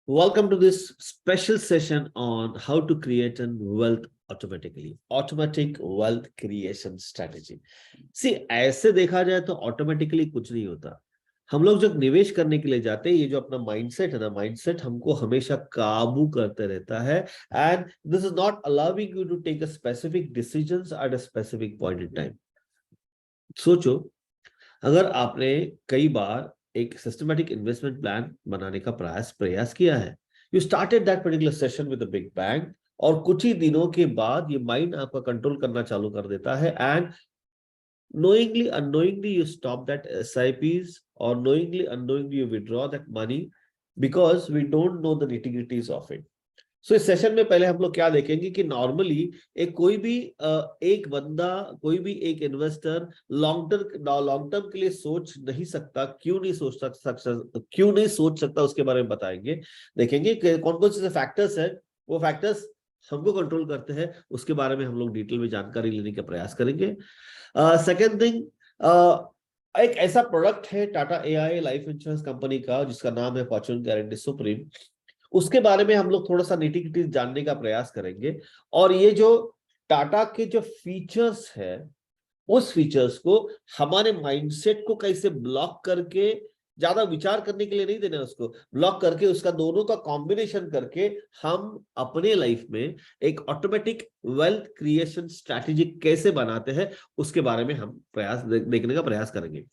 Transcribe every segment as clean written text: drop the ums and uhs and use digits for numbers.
Welcome to this special session on how to create a wealth automatically. Automatic wealth creation strategy. See, ऐसे देखा जाए तो automatically कुछ नहीं होता। हम लोग जब निवेश करने के लिए जाते हैं, ये जो अपना माइंडसेट है ना, माइंडसेट हमको हमेशा काबू करते रहता है। And this is not allowing you to take a specific decisions at a specific point in time. सोचो, अगर आपने कई बार एक सिस्टमैटिक इन्वेस्टमेंट प्लान बनाने का प्रयास किया है, you started that particular session with a big bang, और कुछ ही दिनों के बाद ये माइंड आपका कंट्रोल करना चालू कर देता है, and knowingly unknowingly you stop that SIPs, or knowingly unknowingly you withdraw that money because we don't know the nitty-gritties of it. सो इस सेशन में पहले हम लोग क्या देखेंगे कि नॉर्मली एक बंदा, कोई भी एक इन्वेस्टर लॉन्ग टर्म के लिए सोच नहीं सकता। क्यों नहीं सोच सकता उसके बारे में बताएंगे। देखेंगे कि कौन कौन से फैक्टर्स है, वो फैक्टर्स हमको कंट्रोल करते हैं, उसके बारे में हम लोग डिटेल में जानकारी लेने का प्रयास करेंगे। सेकेंड थिंग, एक ऐसा प्रोडक्ट है Tata AI life insurance company का जिसका नाम है फॉर्च्यून गारंटी सुप्रीम। उसके बारे में हम लोग थोड़ा सा निटी-ग्रिटी जानने का प्रयास करेंगे। और ये जो टाटा के जो फीचर्स है, उस फीचर्स को हमारे माइंडसेट को कैसे ब्लॉक करके, ज्यादा विचार करने के लिए नहीं देना, उसको ब्लॉक करके उसका दोनों का कॉम्बिनेशन करके हम अपने लाइफ में एक ऑटोमेटिक वेल्थ क्रिएशन स्ट्रैटेजी कैसे बनाते हैं, उसके बारे में हम देखने का प्रयास करेंगे।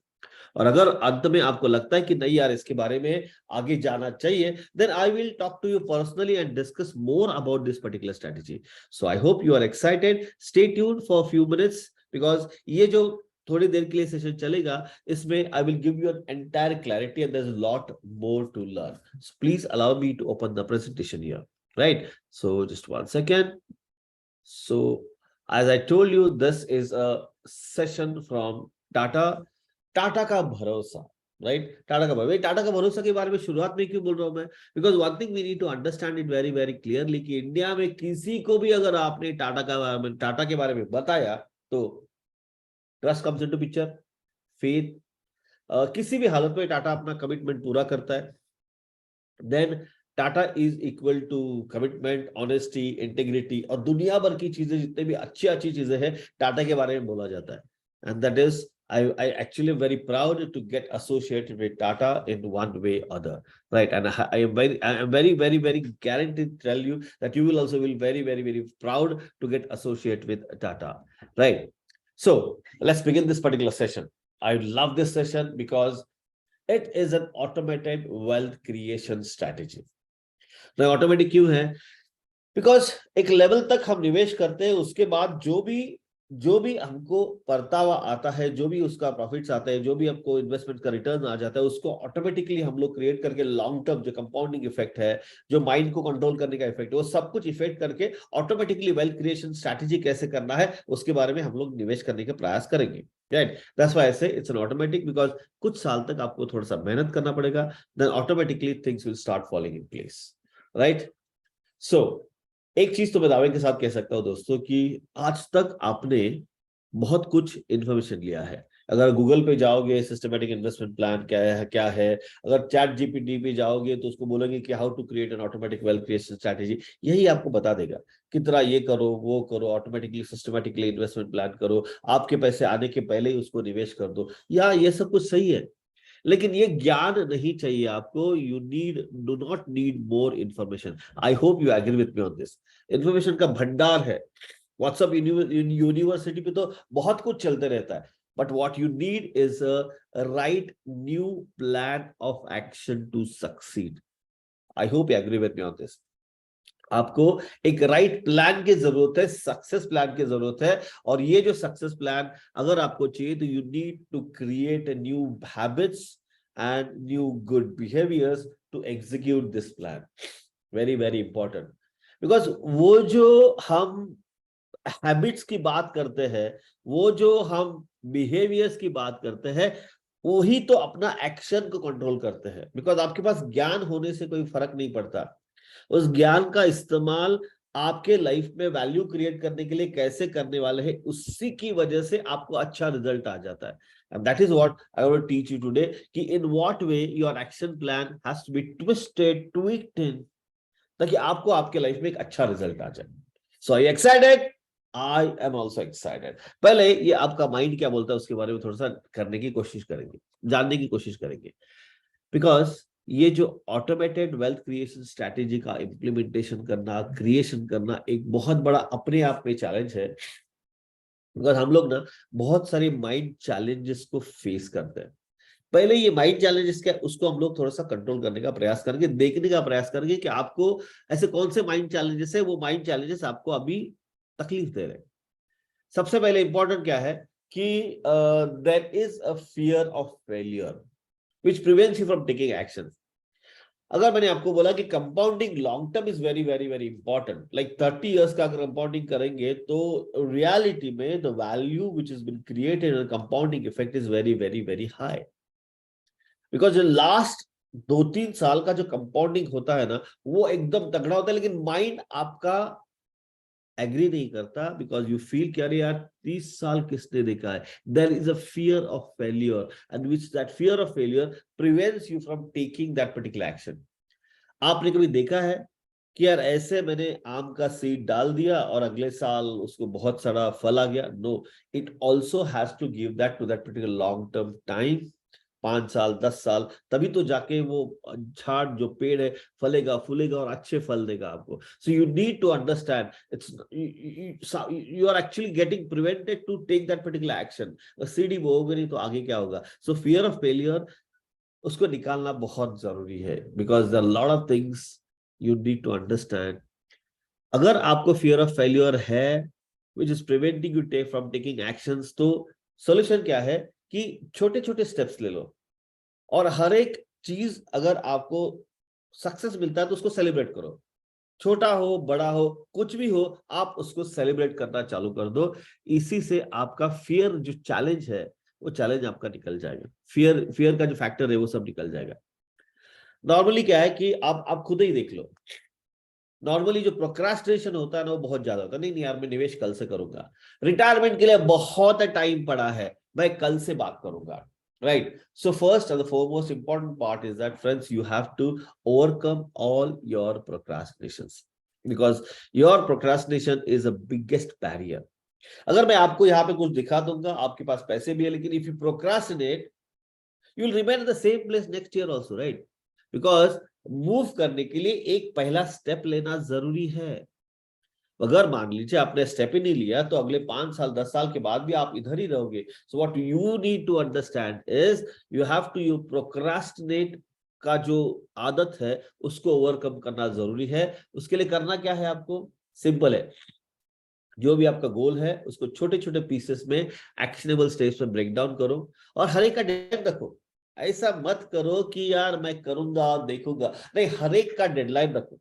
और अगर अंत में आपको लगता है कि नहीं यार, इसके बारे में आगे जाना चाहिए, then I will talk to you personally and discuss more about this particular strategy. So I hope you are excited. Stay tuned for few minutes, because ये जो थोड़ी देर के लिए सेशन चलेगा, इसमें I will give you an entire clarity and there is lot more to learn. So please allow me to open the presentation here, right? So just one second. So, as I told you, this is a session from Tata का भरोसा, right? Tata का भरोसा के बारे में शुरुआत में क्यों बोल रहा हूं मैं? Because one thing we need to understand it very very clearly कि इंडिया में किसी को भी अगर आपने टाटा के बारे में बताया तो trust comes into picture, faith. किसी भी हालत में टाटा अपना कमिटमेंट पूरा करता है। Then Tata is equal to commitment, honesty, integrity, और दुनिया भर की चीजें, जितने भी अच्छी अच्छी चीजें हैं, टाटा के बारे में बोला जाता है। And that is I actually very proud to get associated with Tata in one way or other, right? And I am very guaranteed to tell you that you will also be very proud to get associated with Tata, right? So let's begin this particular session. I love this session because it is an automated wealth creation strategy. तो automatic क्यों है? Because एक level तक हम निवेश करते हैं, उसके बाद जो भी हमको परतावा आता है, जो भी उसका प्रॉफिट्स आता है, जो भी आपको इन्वेस्टमेंट का रिटर्न आ जाता है, उसको ऑटोमेटिकली हम लोग क्रिएट करके लॉन्ग टर्म जो कंपाउंडिंग इफेक्ट है, जो माइंड को कंट्रोल करने का इफेक्ट है, वो सब कुछ इफेक्ट करके ऑटोमेटिकली वेल्थ क्रिएशन स्ट्रैटेजी कैसे करना है, उसके बारे में हम लोग निवेश करने का प्रयास करेंगे, राइट? दैट्स व्हाई आई से इट्स एन ऑटोमेटिक, बिकॉज कुछ साल तक आपको थोड़ा सा मेहनत करना पड़ेगा, then automatically things will start falling in place, right? So एक चीज तो मैं दावे के साथ कह सकता हूं दोस्तों कि आज तक आपने बहुत कुछ इंफॉर्मेशन लिया है। अगर गूगल पे जाओगे, सिस्टमैटिक इन्वेस्टमेंट प्लान क्या है, अगर चैट जीपीटी पे जाओगे तो उसको बोलोगे कि how to create an automatic wealth creation strategy, यही आपको बता देगा कि तरह ये करो, वो करो, ऑटोमेटिकली सिस्टमैटिकली इन्वेस्टमेंट प्लान करो, आपके पैसे आने के पहले ही उसको निवेश कर दो। या ये सब कुछ सही है, लेकिन ये ज्ञान नहीं चाहिए आपको। Do not need more information. I hope you agree with me on this. Information का भंडार है, व्हाट्सएप यूनिवर्सिटी पे तो बहुत कुछ चलते रहता है, but what you need is a right new plan of action to succeed. I hope you agree with me on this. आपको एक राइट प्लान की जरूरत है, सक्सेस प्लान की जरूरत है, और ये जो सक्सेस प्लान अगर आपको चाहिए तो you need to create new habits and new good behaviours to execute this plan. Very important, because वो जो हम हैबिट्स की बात करते हैं, वो जो हम बिहेवियर्स की बात करते हैं, वही तो अपना एक्शन को कंट्रोल करते हैं। बिकॉज आपके पास ज्ञान होने से कोई फर्क नहीं पड़ता, उस ज्ञान का इस्तेमाल आपके लाइफ में वैल्यू क्रिएट करने के लिए कैसे करने वाले हैं, उसी की वजह से आपको अच्छा रिजल्ट आ जाता है। And that is what I want to teach you today, कि in what way your action plan has to be twisted, tweaked in, ताकि आपको आपके लाइफ में एक अच्छा रिजल्ट आ जाए. So are you excited? I am also excited. पहले ये आपका माइंड क्या बोलता है उसके बारे में थोड़ा सा करने की कोशिश करेंगे, जानने की कोशिश करेंगे. बिकॉज ये जो ऑटोमेटेड वेल्थ क्रिएशन स्ट्रैटेजी का इम्प्लीमेंटेशन करना, क्रिएशन करना एक बहुत बड़ा अपने आप में चैलेंज है. बिकॉज हम लोग ना बहुत सारे माइंड चैलेंजेस को फेस करते हैं. पहले ये माइंड चैलेंजेस क्या, उसको हम लोग थोड़ा सा कंट्रोल करने का प्रयास करेंगे, देखने का प्रयास करेंगे कि आपको ऐसे कौन से माइंड चैलेंजेस है, वो माइंड चैलेंजेस आपको अभी तकलीफ दे रहे हैं. सबसे पहले इंपॉर्टेंट क्या है कि there is a fear of failure which prevents you from taking action. अगर मैंने आपको बोला कि compounding long term is very very very important, like 30 years का अगर कंपाउंडिंग करेंगे तो रियलिटी में the value which has been created in compounding effect is very very very high. Because last 2-3 साल का जो कंपाउंडिंग होता है ना, वो एकदम तगड़ा होता है, लेकिन माइंड आपका एग्री नहीं करता. बिकॉज यू फील कि अरे यार 30 साल किसने देखा है. There is a fear of failure and which that fear of failure prevents you from taking that particular action. आपने कभी देखा है कि यार ऐसे मैंने आम का सीड डाल दिया और अगले साल उसको बहुत सारा फल आ गया? No, it also has to give that to that particular long term time. 5 साल 10 साल तभी तो जाके वो झाड़ जो पेड़ है फलेगा फूलेगा और अच्छे फल देगा आपको. So you need to understand it's you are actually getting prevented to take that particular action. सीढ़ी बोओगे नहीं तो आगे क्या होगा. सो फियर ऑफ फेलियर उसको निकालना बहुत जरूरी है. Because there are lot of things you need to understand. अगर आपको फियर ऑफ फेलियर है which is preventing you take from taking actions, तो सॉल्यूशन क्या है कि छोटे छोटे स्टेप्स ले लो. और हर एक चीज अगर आपको सक्सेस मिलता है तो उसको सेलिब्रेट करो. छोटा हो बड़ा हो कुछ भी हो, आप उसको सेलिब्रेट करना चालू कर दो. इसी से आपका फियर जो चैलेंज है वो चैलेंज आपका निकल जाएगा. फियर का जो फैक्टर है वो सब निकल जाएगा. नॉर्मली क्या है कि आप खुद ही देख लो, नॉर्मली जो प्रोक्रास्टिनेशन होता है ना वो बहुत ज्यादा होता है. नहीं यार मैं निवेश कल से करूंगा, रिटायरमेंट के लिए बहुत टाइम पड़ा है, मैं कल से बात करूंगा. Right. So first and the foremost important part is that, friends, you have to overcome all your procrastinations because your procrastination is the biggest barrier. अगर मैं आपको यहाँ पे कुछ दिखा दूंगा, आपके पास पैसे भी है, लेकिन if you procrastinate, you will remain in the same place next year also, right? Because move करने के लिए एक पहला स्टेप लेना जरूरी है. अगर मान लीजिए आपने स्टेप ही नहीं लिया तो अगले 5 साल 10 साल के बाद भी आप इधर ही रहोगे. So what you need to understand is you have to you procrastinate का जो आदत है उसको ओवरकम करना जरूरी है. उसके लिए करना क्या है, आपको सिंपल है. जो भी आपका गोल है उसको छोटे छोटे पीसेस में एक्शनेबल स्टेप्स में ब्रेक डाउन करो और हर एक का डेडलाइन रखो. ऐसा मत करो कि यार मैं करूंगा देखूंगा, नहीं, हर एक का डेडलाइन रखो.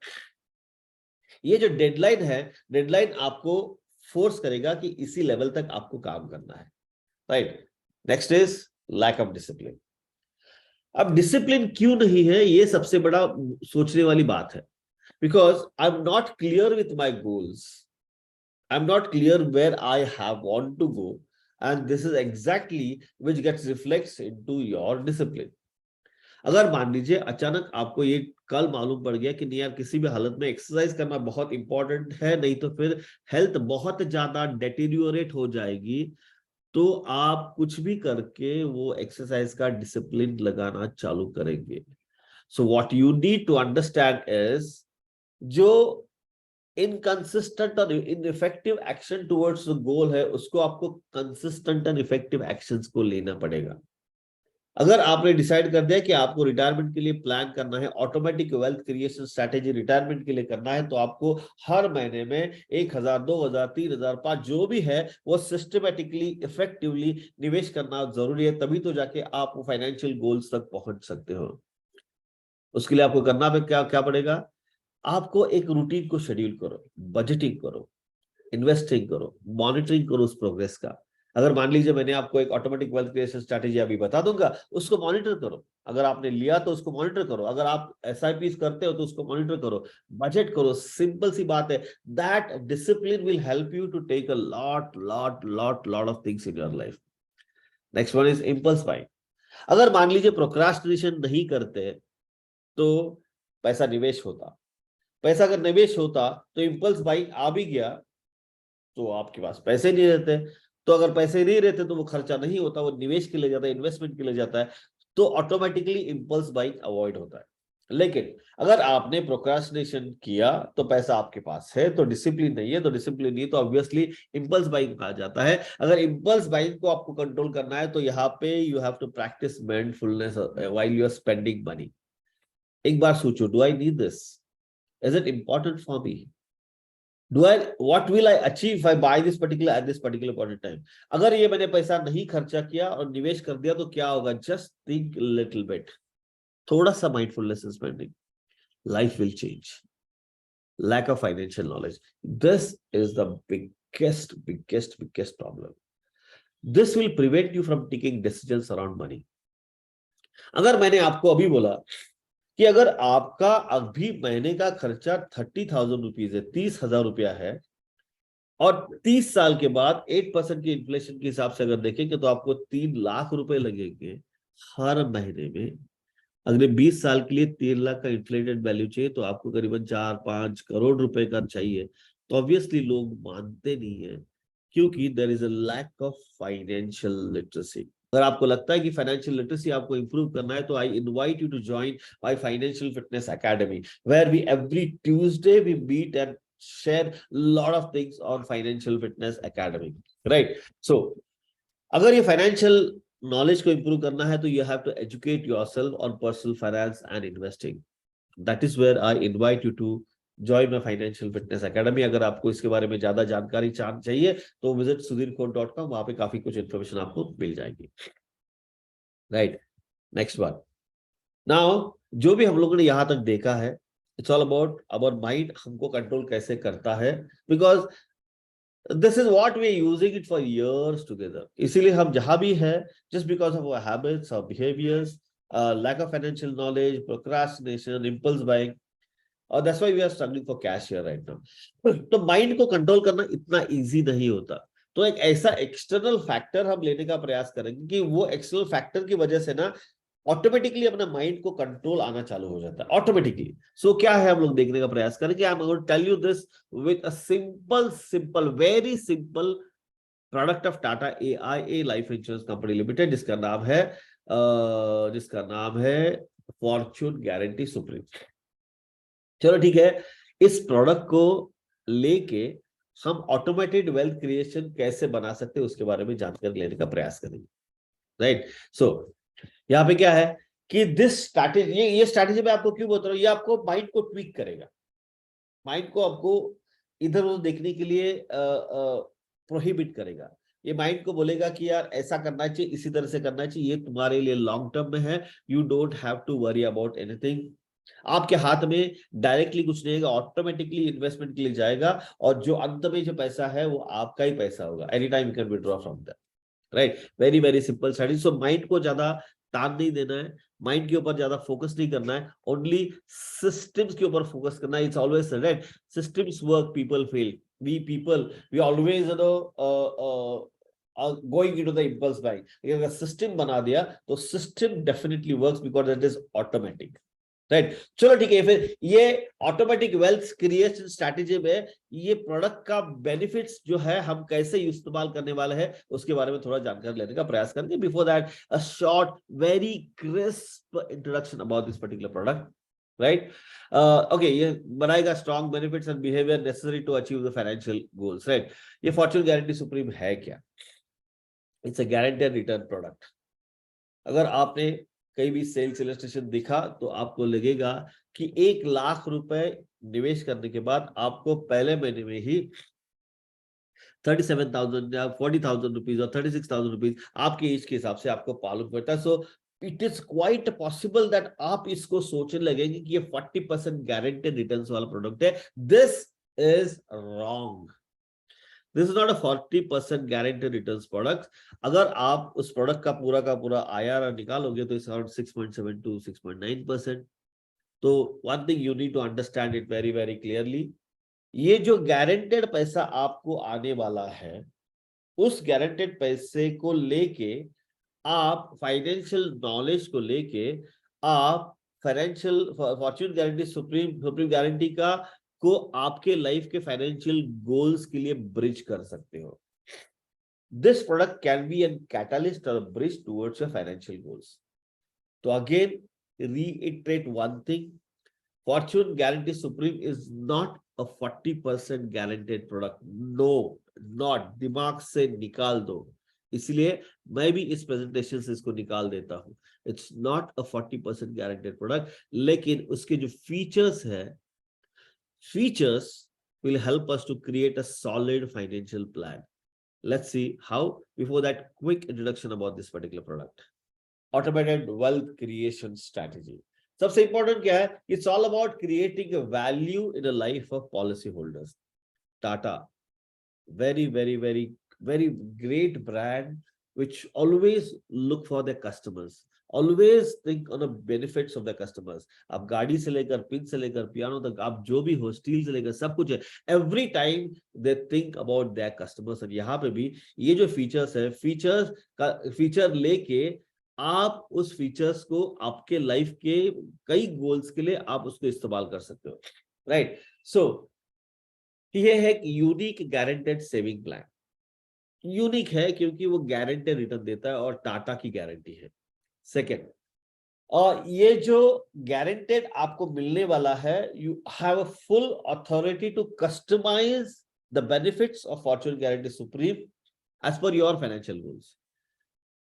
ये जो डेडलाइन है, डेडलाइन आपको फोर्स करेगा कि इसी लेवल तक आपको काम करना है. Right. Next is lack of discipline. अब डिसिप्लिन क्यों नहीं है, ये सबसे बड़ा सोचने वाली बात है. Because I am not clear with my goals, I am not clear where I have want to go, and this is exactly which gets reflects into your discipline. अगर मान लीजिए अचानक आपको ये कल मालूम पड़ गया कि नहीं यार किसी भी हालत में एक्सरसाइज करना बहुत इंपॉर्टेंट है, नहीं तो फिर हेल्थ बहुत ज्यादा डेटेरियोरेट हो जाएगी, तो आप कुछ भी करके वो एक्सरसाइज का डिसिप्लिन लगाना चालू करेंगे. So what you need to understand is जो इनकंसिस्टेंट और ineffective action towards the goal है उसको आपको कंसिस्टेंट एंड इफेक्टिव एक्शंस को लेना पड़ेगा. अगर आपने डिसाइड कर दिया कि आपको रिटायरमेंट के लिए प्लान करना है, automatic wealth creation strategy retirement के लिए करना है, तो आपको हर महीने में 1000 2000 3000 5 जो भी है वो सिस्टमेटिकली इफेक्टिवली निवेश करना जरूरी है. तभी तो जाके आप फाइनेंशियल गोल्स तक पहुंच सकते हो. उसके लिए आपको करना पे क्या क्या पड़ेगा, आपको एक रूटीन को शेड्यूल करो, बजटिंग करो, इन्वेस्टिंग करो, मॉनिटरिंग करो उस प्रोग्रेस का. अगर मान लीजिए मैंने आपको एक ऑटोमेटिक वेल्थ क्रिएशन स्ट्रैटेजी अभी बता दूंगा, उसको मॉनिटर करो. अगर आपने लिया तो उसको मॉनिटर करो, अगर आप एसआईपी करते हो तो उसको मॉनिटर करो, बजट करो. सिंपल सी बात है. That discipline will help you to take a lot of things in your life. Next one is impulse buying. अगर मान लीजिए प्रोक्रास्टिनेशन नहीं करते तो पैसा निवेश होता, पैसा अगर निवेश होता तो इम्पल्स बाइंग आ भी गया तो आपके पास पैसे नहीं रहते, तो अगर पैसे नहीं रहते तो वो खर्चा नहीं होता, वो निवेश के लिए जाता है, इन्वेस्टमेंट के लिए जाता है, तो ऑटोमेटिकली इम्पल्स बाइंग अवॉइड होता है। लेकिन अगर आपने प्रोक्रास्टिनेशन किया तो पैसा आपके पास है, तो डिसिप्लिन नहीं है, तो डिसिप्लिन नहीं तो ऑब्वियसली इम्पल्स बाइंग आ जाता है। अगर इम्पल्स बाइंग को आपको कंट्रोल करना है तो यहाँ पे you have to practise mindfulness while you are spending money. एक बार सोचो, do I need this, is it important for me, what will I achieve if I buy this particular at this particular point in time? अगर ये मैंने पैसा नहीं खर्चा किया और निवेश कर दिया तो क्या होगा? Just think a little bit. थोड़ा सा mindfulness in spending, life will change. Lack of financial knowledge, this is the biggest problem. This will prevent you from taking decisions around money. अगर मैंने आपको अभी बोला कि अगर आपका अभी महीने का खर्चा 30,000 रुपीज है, 30,000 रुपया है, और 30 साल के बाद 8% की इन्फ्लेशन के हिसाब से अगर देखेंगे तो आपको 3 लाख रुपए लगेंगे हर महीने में। अगले 20 साल के लिए 3 लाख का इन्फ्लेटेड वैल्यू चाहिए तो आपको करीबन 4-5 करोड़ रुपए का चाहिए। तो ऑब्वियसली लोग मानते नहीं है, क्योंकि there is a lack of financial literacy. अगर आपको लगता है कि फाइनेंशियल लिटरेसी आपको इंप्रूव करना है तो I invite you to join my financial fitness academy, where we every Tuesday we meet and share lot of things on financial fitness academy, right? So अगर ये फाइनेंशियल नॉलेज को improve करना है तो you have to educate yourself on personal finance and investing. That is where I invite you to join my financial fitness academy. अगर आपको इसके बारे में ज्यादा जानकारी चाहिए तो विजिट sudhirkot.com, वहां पे काफी कुछ इन्फॉर्मेशन आपको मिल जाएगी, राइट? नेक्स्ट वन, नाउ जो भी हम लोगों ने यहां तक देखा है, it's all about our mind, हमको कंट्रोल कैसे करता है, because this is what we are using it for years together. इसीलिए हम जहां भी है, just because of our habits और behaviours, lack of financial knowledge, procrastination, impulse buying, और that's why we are struggling for cash here right now. तो mind को कंट्रोल करना इतना इजी नहीं होता, तो एक ऐसा एक्सटर्नल फैक्टर हम लेने का प्रयास करेंगे कि वो एक्सटर्नल फैक्टर की वजह से ना ऑटोमेटिकली अपना माइंड को कंट्रोल आना चालू हो जाता है ऑटोमेटिकली। सो क्या है, हम लोग देखने का प्रयास करेंगे। I am going to tell you this with a simple very simple product of Tata AIA life insurance company limited, जिसका नाम है फॉर्च्यून गारंटी सुप्रीम। चलो ठीक है, इस प्रोडक्ट को लेके हम ऑटोमेटेड वेल्थ क्रिएशन कैसे बना सकते हैं उसके बारे में जानकारी लेने का प्रयास करेंगे, राइट? सो यहाँ पे क्या है कि दिस स्ट्रैटेजी, ये स्ट्रैटेजी मैं आपको क्यों बता रहा हूँ, ये आपको माइंड को ट्विक करेगा, माइंड को आपको इधर उधर देखने के लिए प्रोहिबिट करेगा। ये माइंड को बोलेगा कि यार ऐसा करना चाहिए, इसी तरह से करना चाहिए, ये तुम्हारे लिए लॉन्ग टर्म में है, you don't have to worry about anything. आपके हाथ में डायरेक्टली कुछ नहीं होगा, ऑटोमेटिकली इन्वेस्टमेंट के लिए जाएगा, और जो अंत में जो पैसा है वो आपका ही पैसा होगा, any time you can withdraw from that, right? Very very simple strategy. So mind को ज्यादा तान नहीं देना है, माइंड के ऊपर ज्यादा फोकस नहीं करना है, ओनली सिस्टम्स के ऊपर फोकस करना है। It's always right, systems work, people fail, we always going into the impulse buying. अगर सिस्टम बना दिया तो system definitely works because it is automatic, right? चलो ठीक है, फिर ये ऑटोमेटिक वेल्थ क्रिएशन स्ट्रैटेजी में ये प्रोडक्ट का बेनिफिट्स जो है हम कैसे इस्तेमाल करने वाले हैं उसके बारे में थोड़ा जानकारी लेने का प्रयास करेंगे। Before that a short very crisp introduction about this particular product, right? Okay, ये बनाएगा strong benefits and behaviour necessary to achieve the financial goals, right? ये फॉर्च्यून गारंटी सुप्रीम है क्या? It's a guaranteed return product. अगर आपने कहीं भी sales illustration दिखा तो आपको लगेगा कि 1 लाख रुपए निवेश करने के बाद आपको पहले महीने में ही 37,000 या 40,000 रुपीज और 36,000 रुपीज आपके एज के हिसाब से आपको मालूम पड़ता है। So it is quite possible that आप इसको सोचने लगेंगे कि ये 40% गारंटेड रिटर्न्स वाला प्रोडक्ट है। This is wrong. This is not a 40% guaranteed returns product। अगर आप उस प्रोडक्ट का पूरा IRR निकालोगे तो इट्स अराउंड 6.7 to 6.9%। तो one thing you need to understand it very very clearly, ये जो गारंटेड पैसा आपको आने वाला है, उस गारंटेड पैसे को लेके आप फाइनेंशियल नॉलेज को लेके आप financial Fortune guarantee supreme guarantee का को आपके लाइफ के फाइनेंशियल गोल्स के लिए ब्रिज कर सकते हो. This product can be an catalyst और bridge towards your financial goals. तो again reiterate one thing, Fortune Guarantee Supreme is not a 40% guaranteed product. No, not. दिमाग से निकाल दो. इसलिए मैं भी इस प्रेजेंटेशन से इसको निकाल देता हूं. It's not a 40% guaranteed product, लेकिन उसके जो फीचर्स है, features will help us to create a solid financial plan. Let's see how. Before that, quick introduction about this particular product. Automated wealth creation strategy. सबसे important क्या है? It's all about creating value in the life of policy holders. Tata, very very very very great brand which always look for their customers, always think on the benefits of the customers. आप गाड़ी से लेकर pin से लेकर piano तक, आप जो भी हो, स्टील से लेकर सब कुछ है. Every time they think about their customers. और यहाँ पे भी ये जो फीचर्स है, फीचर्स का फीचर लेके आप उस फीचर्स को आपके लाइफ के कई गोल्स के लिए आप उसको इस्तेमाल कर सकते हो. राइट. सो ये है एक unique guaranteed saving plan. Unique है क्योंकि वो गारंटेड रिटर्न देता है और टाटा की गारंटी है. सेकेंड, और ये जो गारंटेड आपको मिलने वाला है, you have a full authority to customise the benefits of fortune guarantee supreme as per your financial goals.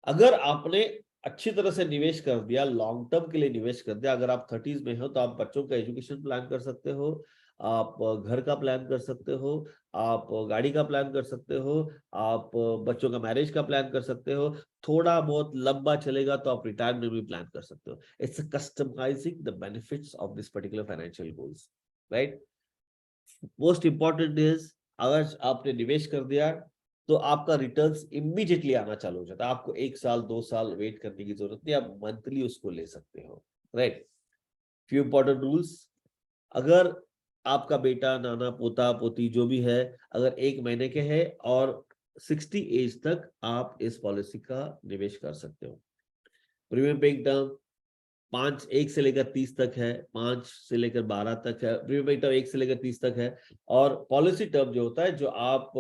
अगर आपने अच्छी तरह से निवेश कर दिया, लॉन्ग टर्म के लिए निवेश कर दिया, अगर आप 30s में हो तो आप बच्चों का एजुकेशन प्लान कर सकते हो, आप घर का प्लान कर सकते हो, आप गाड़ी का प्लान कर सकते हो, आप बच्चों का मैरिज का प्लान कर सकते हो, थोड़ा बहुत लंबा चलेगा तो आप रिटायरमेंट में भी प्लान कर सकते हो. It's customising the benefits of this particular financial goals. Right. Most important is, अगर आपने निवेश कर दिया तो आपका रिटर्न्स इमीडिएटली आना चालू हो जाता है. आपको 1 साल 2 साल वेट करने की जरूरत नहीं, आप मंथली उसको ले सकते हो. राइट. Few important rules. अगर आपका बेटा, नाना, पोता, पोती जो भी है, अगर 1 महीने के हैं और 60 एज तक आप इस पॉलिसी का निवेश कर सकते हो. प्रीमियम पेइंग टर्म 1 से लेकर 30 तक है, 5 से लेकर 12 तक है. प्रीमियम पेइंग टर्म 1 से लेकर 30 तक है. और पॉलिसी टर्म जो होता है, जो आप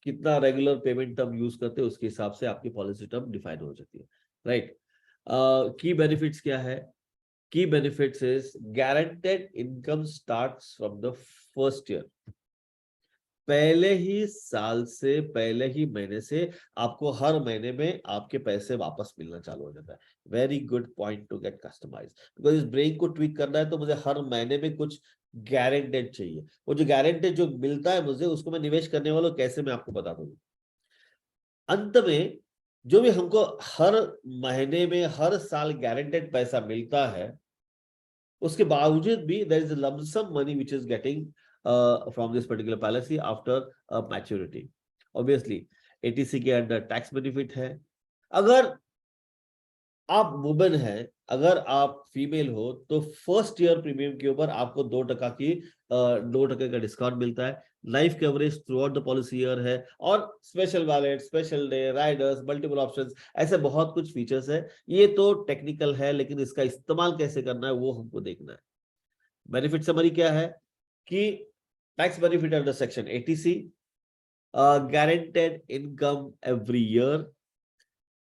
कितना रेगुलर पेमेंट टर्म यूज करते हैं उसके हिसाब से आपकी पॉलिसी टर्म डिफाइन हो जाती है. राइट. की बेनिफिट्स क्या है? Key benefits is guaranteed income starts from the first year. पहले ही साल से, पहले ही महीने से आपको हर महीने में आपके पैसे वापस मिलना चालू हो जाता है. Very good point to get customise. Because इस ब्रेन को ट्विक करना है तो मुझे हर महीने में कुछ गारंटेड चाहिए. वो जो गारंटेड जो मिलता है मुझे, उसको मैं निवेश करने वाला हूं, कैसे मैं आपको बता दूंगा. अंत में जो भी हमको हर महीने में, हर साल गारंटेड पैसा मिलता है, उसके बावजूद भी there is a lump sum money which is getting from this particular policy after maturity. Obviously ATC के अंडर टैक्स बेनिफिट है. अगर आप वुमेन है, अगर आप फीमेल हो, तो फर्स्ट ईयर प्रीमियम के ऊपर आपको 2% का डिस्काउंट मिलता है. Life coverage through out the policy year है. और special wallet, special day, Riders, multiple options, ऐसे बहुत कुछ फीचर्स है. ये तो टेक्निकल है, लेकिन इसका इस्तेमाल कैसे करना है वो हमको देखना है. बेनिफिट समरी क्या है कि tax benefit under section 80C, guaranteed income every year,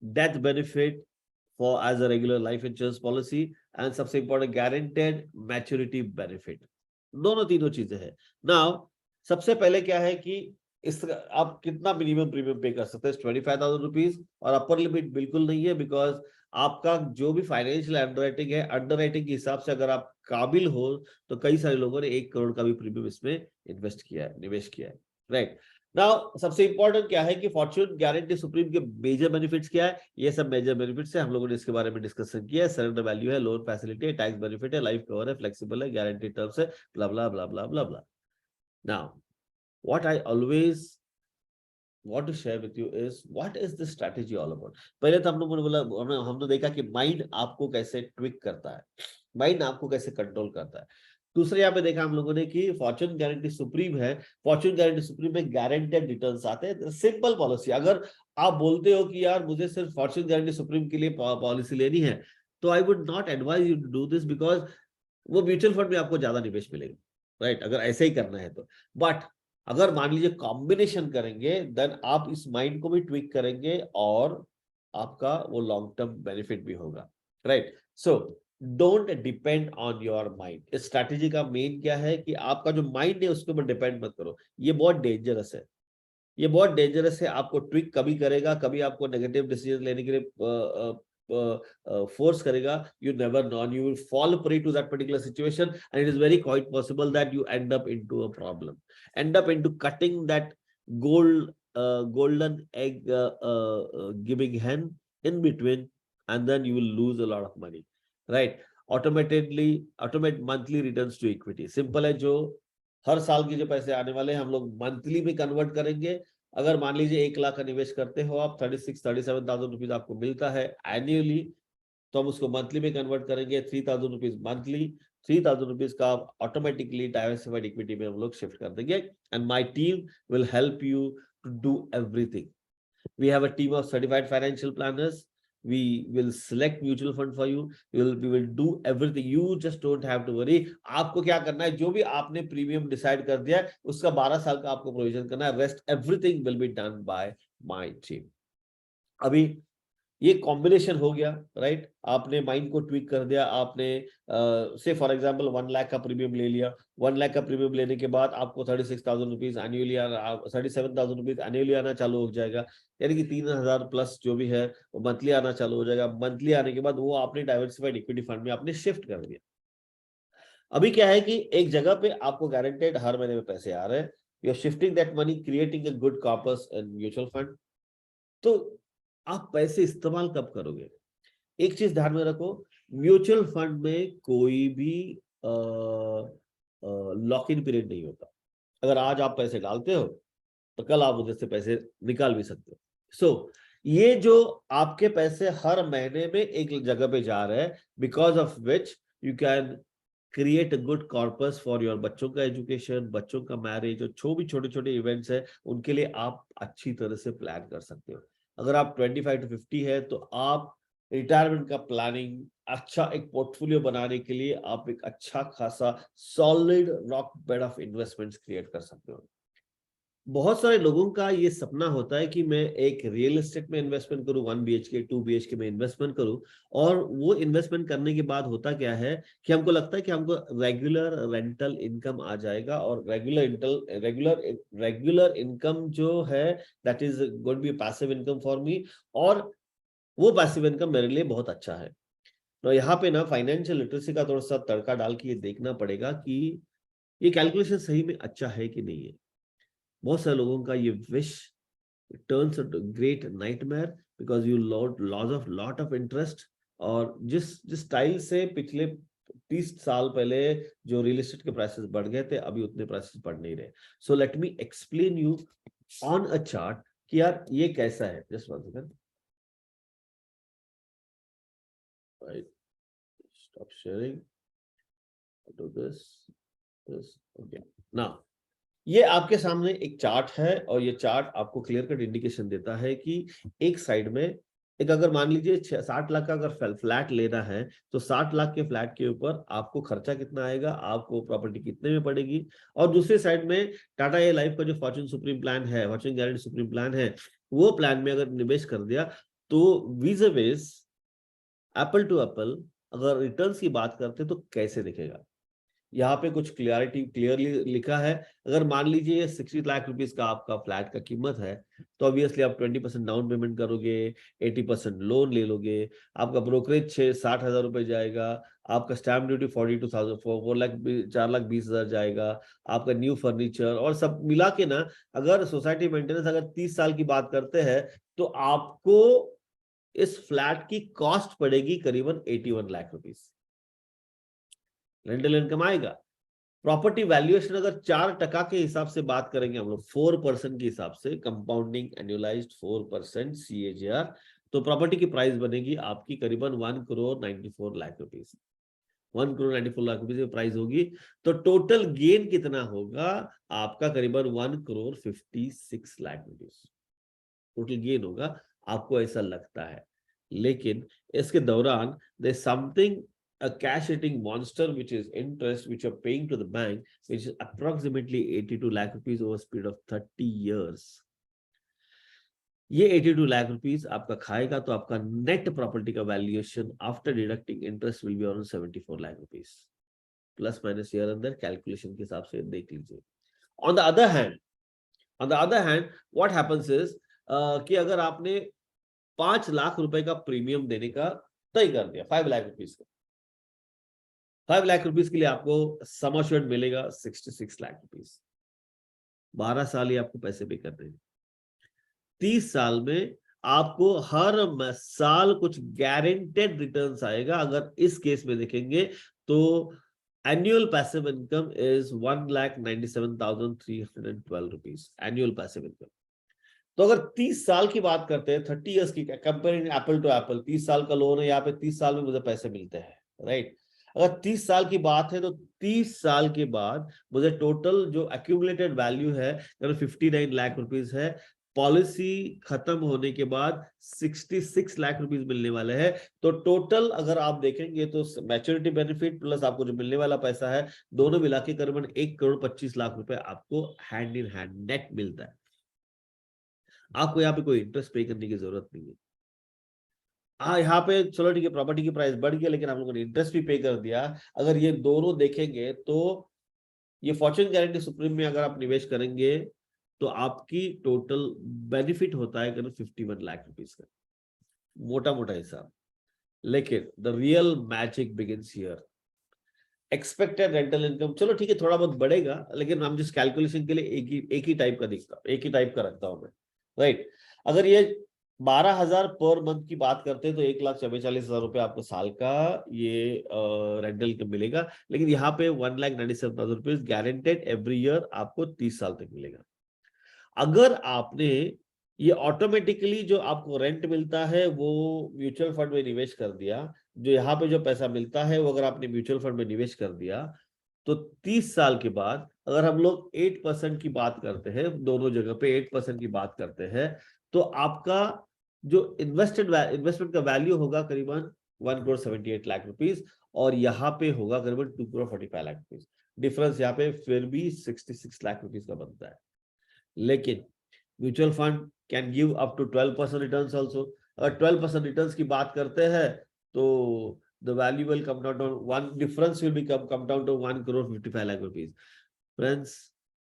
death benefit for as a regular life insurance policy, and सबसे important guaranteed maturity benefit. दोनों तीनों चीजें हैं. नाउ सबसे पहले क्या है कि इस आप कितना मिनिमम प्रीमियम पे कर सकते हैं? 25,000 रुपीज. और अपर लिमिट बिल्कुल नहीं है, बिकॉज आपका जो भी फाइनेंशियल अंडरराइटिंग है, अंडरराइटिंग के हिसाब से अगर आप काबिल हो तो कई सारे लोगों ने 1 करोड़ का भी प्रीमियम इसमें इन्वेस्ट किया है, निवेश किया है. राइट. नाउ सबसे इंपॉर्टेंट क्या है कि फॉर्च्यून गारंटी सुप्रीम के मेजर बेनिफिट्स क्या है? ये सब मेजर बेनिफिट्स है, हम लोगों ने इसके बारे में डिस्कशन किया है. सरेंडर वैल्यू है, लोन फैसिलिटी है, टैक्स बेनिफिट है, लाइफ कवर है, फ्लेक्सिबल है, गारंटी टर्म्स है, blah blah blah blah blah blah. Now what I always want to share with you is what is this strategy all about. पहले तो हम लोगों ने बोला, हमने देखा कि माइंड आपको कैसे ट्विक करता है, माइंड आपको कैसे कंट्रोल करता है. दूसरे यहाँ पे देखा हम लोगों ने कि फॉर्च्यून गारंटी सुप्रीम है, फॉर्च्यून गारंटी सुप्रीम में गारंटेड रिटर्न्स आते हैं। सिंपल पॉलिसी, अगर आप बोलते हो कि यार मुझे सिर्फ फॉर्च्यून गारंटी सुप्रीम के लिए पॉलिसी लेनी है, तो I would not advise you to do this, because वो म्यूचुअल फंड में आपको ज्यादा निवेश मिलेगा, राइट, अगर ऐसे ही करना है तो। बट अगर मान लीजिए कॉम्बिनेशन करेंगे, देन आप इस माइंड को भी ट्विक करेंगे और आपका वो लॉन्ग टर्म बेनिफिट भी होगा, right. So don't depend on your mind. इस स्ट्रैटेजी का मेन क्या है कि आपका जो माइंड है उसके ऊपर डिपेंड मत करो, ये बहुत डेंजरस है, ये बहुत डेंजरस है। आपको ट्विक कभी करेगा, कभी आपको नेगेटिव डिसीजन लेने के लिए फोर्स करेगा। You never know, and you will fall prey to that particular situation, and it is very quite possible that you end up into a problem, end up into cutting that golden egg giving hen in between, and then you will lose a lot of money, right? Automate monthly returns to equity simple है, जो हर साल के जो पैसे आने वाले हैं हम लोग मंथली में कन्वर्ट करेंगे। अगर मान लीजिए 1 लाख का निवेश करते हो आप, 36-37,000 रुपीज आपको मिलता है एनुअली, तो हम उसको मंथली में कन्वर्ट करेंगे 3,000 रुपीज मंथली। 3,000 रुपीज का आप ऑटोमेटिकली डाइवर्सिफाइड इक्विटी में हम लोग शिफ्ट कर देंगे, and my team will help you to do everything. We have a team of certified financial planners. We will select mutual fund for you. We will do everything. You just don't have to worry. आपको क्या करना है, जो भी आपने premium decide कर दिया है उसका 12 साल का आपको प्रोविजन करना है। Rest everything will be done by my team. अभी ये कॉम्बिनेशन हो गया, राइट। आपने माइंड को ट्विक कर दिया, आपने से फॉर एग्जांपल 1 लाख का प्रीमियम ले लिया। 1 लाख का प्रीमियम लेने के बाद आपको 36,000 रुपीज एनुअली आना, 37,000 रुपीज एनुअली आना चालू हो जाएगा, यानी कि 3,000 प्लस जो भी है वो मंथली आना चालू हो जाएगा। मंथली आने के बाद वो आपने डाइवर्सिफाइड इक्विटी फंड में आपने शिफ्ट कर दिया। अभी क्या है कि एक जगह पे आपको गारंटेड हर महीने में पैसे आ रहे हैं, you are shifting that money, creating a good corpus in mutual fund. तो आप पैसे इस्तेमाल कब करोगे? एक चीज ध्यान में रखो, म्यूचुअल फंड में कोई भी लॉक इन पीरियड नहीं होता। अगर आज आप पैसे डालते हो तो कल आप उधर से पैसे निकाल भी सकते हो। सो ये जो आपके पैसे हर महीने में एक जगह पे जा रहे हैं, because of which you can create a good corpus for your बच्चों का एजुकेशन, बच्चों का मैरिज, और जो भी छोटे छोटे इवेंट्स है उनके लिए आप अच्छी तरह से प्लान कर सकते हो। अगर आप 25 to 50 है तो आप रिटायरमेंट का प्लानिंग, अच्छा एक पोर्टफोलियो बनाने के लिए आप एक अच्छा खासा solid rock bed of investments create कर सकते हो। बहुत सारे लोगों का ये सपना होता है कि मैं एक रियल एस्टेट में इन्वेस्टमेंट करूं, 1 BHK 2 BHK में इन्वेस्टमेंट करूं, और वो इन्वेस्टमेंट करने के बाद होता क्या है कि हमको लगता है कि हमको रेगुलर रेंटल इनकम आ जाएगा, और रेगुलर इनकम जो है that is going to be passive income for me, और वो पैसिव इनकम मेरे लिए बहुत अच्छा है। तो यहाँ पे ना फाइनेंशियल लिटरेसी का थोड़ा सा तड़का डाल के ये देखना पड़ेगा कि ये कैलकुलेशन सही में अच्छा है कि नहीं है। बहुत सारे लोगों का ये wish turns into great nightmare because you loss of lot of interest. और जिस जिस स्टाइल से पिछले 30 साल पहले जो रियल एस्टेट के प्राइसेस बढ़ गए थे, अभी उतने प्राइसेस बढ़ नहीं रहे। So let me explain you on a chart कि यार ये कैसा है। Just one second, right, stop sharing, do this okay. Now ये आपके सामने एक चार्ट है, और ये चार्ट आपको क्लियर कट इंडिकेशन देता है कि एक साइड में एक, अगर मान लीजिए 60 लाख का अगर फ्लैट लेना है, तो 60 लाख के फ्लैट के ऊपर आपको खर्चा कितना आएगा, आपको प्रॉपर्टी कितने में पड़ेगी। और दूसरी साइड में टाटा ए लाइफ का जो फॉर्च्यून सुप्रीम प्लान है, फॉर्च्यून गारंटी सुप्रीम प्लान है, वो प्लान में अगर निवेश कर दिया तो वीज वेज एप्पल टू एप्पल अगर रिटर्न्स की बात करते तो कैसे दिखेगा। यहाँ पे कुछ क्लियरली लिखा है। अगर मान लीजिए 60 लाख रुपीस का आपका फ्लैट का कीमत है, तो ऑब्वियसली आप 20% डाउन पेमेंट करोगे, 80% लोन ले लोगे, आपका ब्रोकरेज 60,000 रुपए जाएगा, आपका स्टैम्प ड्यूटी 42,000 4,20,000 जाएगा, आपका न्यू फर्नीचर और सब मिला के ना, अगर सोसाइटी मेंटेनेंस अगर 30 साल की बात करते हैं, तो आपको इस फ्लैट की कॉस्ट पड़ेगी करीबन 81 लाख रुपीस। रेंटल इनकम आएगा। प्रॉपर्टी वैल्यूएशन अगर 4% के हिसाब से बात करेंगे हम लोग, 4% के हिसाब से, कंपाउंडिंग एनुअलाइज्ड 4% CAGR, तो प्रॉपर्टी की प्राइस बनेगी आपकी करीबन 1,94,00,000 रुपीस। 1,94,00,000 प्राइस होगी, तो टोटल गेन कितना होगा आपका? करीबन 1,56,00,000 रुपीज टोटल गेन होगा, आपको ऐसा लगता है। लेकिन इसके दौरान there something a cash eating monster which is interest which you're paying to the bank, which is approximately 82 lakh rupees over a period of 30 years. ये 82 लाख रुपीस आपका खाएगा, तो आपका नेट प्रॉपर्टी का valuation after deducting interest will be around 74 lakh rupees, plus minus year अंदर calculation के हिसाब से देख लीजिए। On the other hand what happens is कि अगर आपने 5 लाख रुपए का प्रीमियम देने का तय कर दिया, 5 लाख रुपीस का, 5 लाख रुपीस के लिए आपको सम अश्योर्ड मिलेगा 66 लाख रुपीस। 12 साल ही आपको पैसे पे करने हैं। 30 साल में आपको हर साल कुछ गारंटेड रिटर्न्स आएगा। अगर इस केस में देखेंगे तो annual passive income is 1,97,312 rupees annual passive income. तो अगर 30 साल की बात करते हैं, 30 इयर्स की, कंपेयरिंग एप्पल टू एप्पल, 30 साल का लोन है, यहाँ पे 30 साल में मुझे पैसे मिलते हैं, राइट। अगर 30 साल की बात है तो 30 साल के बाद मुझे टोटल जो एक्यूमुलेटेड वैल्यू है 59 लाख रुपीज है। पॉलिसी खत्म होने के बाद 66 लाख रुपीज मिलने वाले हैं। तो टोटल अगर आप देखेंगे तो मैच्योरिटी बेनिफिट प्लस आपको जो मिलने वाला पैसा है, दोनों मिला के करीबन 1,25,00,000 रुपए आपको हैंड इन हैंड नेट मिलता है। आपको यहाँ पे कोई इंटरेस्ट पे करने की जरूरत नहीं है। हाँ, यहाँ पे चलो ठीक है, प्रॉपर्टी की प्राइस बढ़ गया, लेकिन आप लोगों ने इंटरेस्ट भी पे कर दिया। अगर ये दोनों देखेंगे तो ये फॉर्च्यून गारंटी सुप्रीम में अगर आप निवेश करेंगे तो आपकी टोटल बेनिफिट होता है करीब 51 लाख रुपीस का, मोटा मोटा हिसाब। लेकिन the real magic begins here. Expected rental income चलो ठीक है थोड़ा बहुत बढ़ेगा, लेकिन हम जिस कैलकुलेशन के लिए एक ही टाइप का दिखता हूं, एक ही टाइप का रखता हूं मैं, राइट। अगर ये 12,000 पर मंथ की बात करते हैं तो 1,44,000 रुपए आपको साल का ये रेंटल इनकम मिलेगा। लेकिन यहाँ पे 1,97,000 रुपीज गारंटेड एवरी ईयर आपको 30 साल तक मिलेगा। अगर आपने ये ऑटोमेटिकली जो आपको रेंट मिलता है वो म्यूचुअल फंड में निवेश कर दिया, जो यहाँ पे जो पैसा मिलता है वो अगर आपने म्यूचुअल फंड में निवेश कर दिया, तो 30 साल के बाद अगर हम लोग 8% की बात करते हैं, दोनों जगह पे 8% की बात करते हैं, तो आपका जो इन्वेस्टमेंट का वैल्यू होगा करीबन 1,78,00,000 रुपीज, और यहाँ पे होगा करीबन 2,45,00,000 रुपीज। डिफरेंस यहाँ पे फिर भी 66 लाख रुपीज का बनता है। लेकिन mutual fund can give up to 12% returns also. अगर 12% रिटर्न्स की बात करते हैं तो the value will come down to one, difference will come down to 1,55,00,000 rupees. Friends,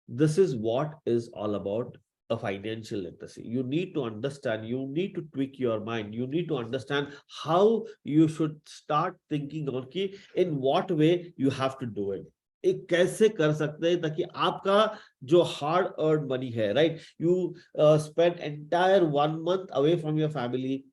this is what is all about a financial literacy. You need to understand, you need to tweak your mind, you need to understand how you should start thinking on कि in what way you have to do it. एक कैसे कर सकते हैं ताकि आपका जो hard earn money है, right, you spend entire 1 month away from your family,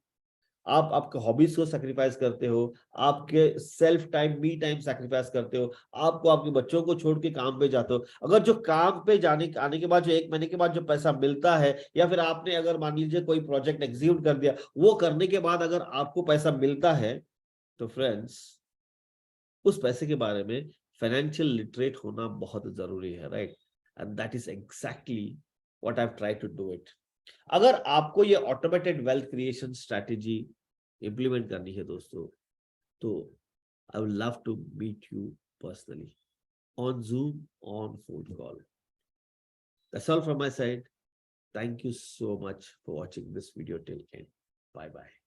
आप आपके हॉबीज को सैक्रिफाइस करते हो, आपके self time, me time sacrifice करते हो, आपको आपके बच्चों को छोड़ के काम पे जाते हो। अगर जो काम पे आने के बाद जो 1 महीने के बाद जो पैसा मिलता है, या फिर आपने अगर मान लीजिए कोई प्रोजेक्ट एग्जीक्यूट कर दिया, वो करने के बाद अगर आपको पैसा मिलता है, तो फ्रेंड्स उस पैसे के बारे में फाइनेंशियल लिटरेट होना बहुत जरूरी है, right. And that is exactly what I have tried to do it. अगर आपको ये automated wealth creation strategy implement करनी है दोस्तों, तो I would love to meet you personally on Zoom, on phone call. That's all from my side. Thank you so much for watching this video till end. Bye bye.